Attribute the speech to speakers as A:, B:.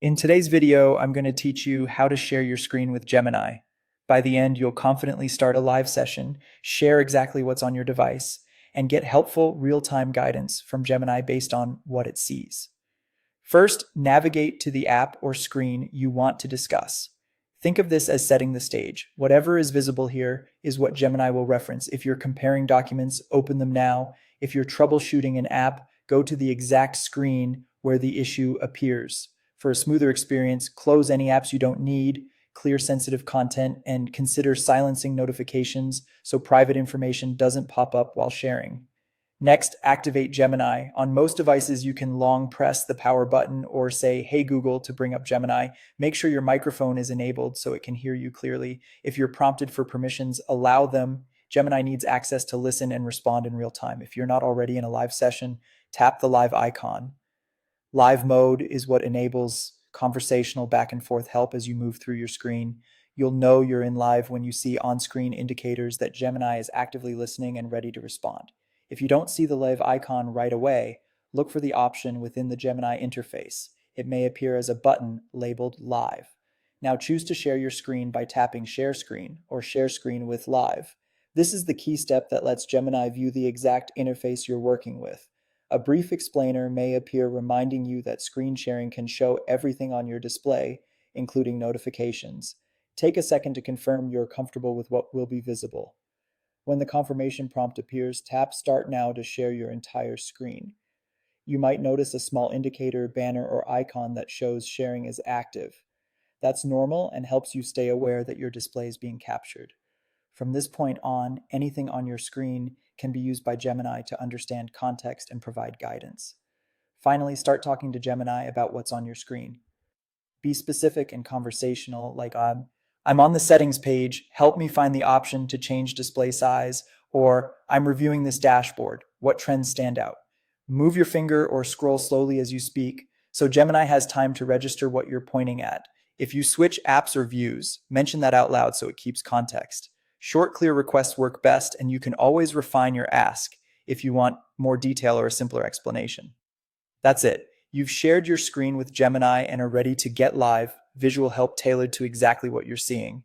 A: In today's video, I'm going to teach you how to share your screen with Gemini. By the end, you'll confidently start a live session, share exactly what's on your device, and get helpful real-time guidance from Gemini based on what it sees. First, navigate to the app or screen you want to discuss. Think of this as setting the stage. Whatever is visible here is what Gemini will reference. If you're comparing documents, open them now. If you're troubleshooting an app, go to the exact screen where the issue appears. For a smoother experience, close any apps you don't need, clear sensitive content, and consider silencing notifications so private information doesn't pop up while sharing. Next, activate Gemini. On most devices, you can long press the power button or say, "Hey Google," to bring up Gemini. Make sure your microphone is enabled so it can hear you clearly. If you're prompted for permissions, allow them. Gemini needs access to listen and respond in real time. If you're not already in a live session, tap the live icon. Live mode is what enables conversational back and forth help as you move through your screen. You'll know you're in live when you see on-screen indicators that Gemini is actively listening and ready to respond. If you don't see the live icon right away, look for the option within the Gemini interface. It may appear as a button labeled Live. Now choose to share your screen by tapping Share Screen or Share Screen with Live. This is the key step that lets Gemini view the exact interface you're working with. A brief explainer may appear reminding you that screen sharing can show everything on your display, including notifications. Take a second to confirm you're comfortable with what will be visible. When the confirmation prompt appears, tap Start Now to share your entire screen. You might notice a small indicator, banner, or icon that shows sharing is active. That's normal and helps you stay aware that your display is being captured. From this point on, anything on your screen can be used by Gemini to understand context and provide guidance. Finally, start talking to Gemini about what's on your screen. Be specific and conversational, like I'm on the settings page, help me find the option to change display size, or I'm reviewing this dashboard, what trends stand out? Move your finger or scroll slowly as you speak, so Gemini has time to register what you're pointing at. If you switch apps or views, mention that out loud so it keeps context. Short, clear requests work best, and you can always refine your ask if you want more detail or a simpler explanation. That's it. You've shared your screen with Gemini and are ready to get live, visual help tailored to exactly what you're seeing.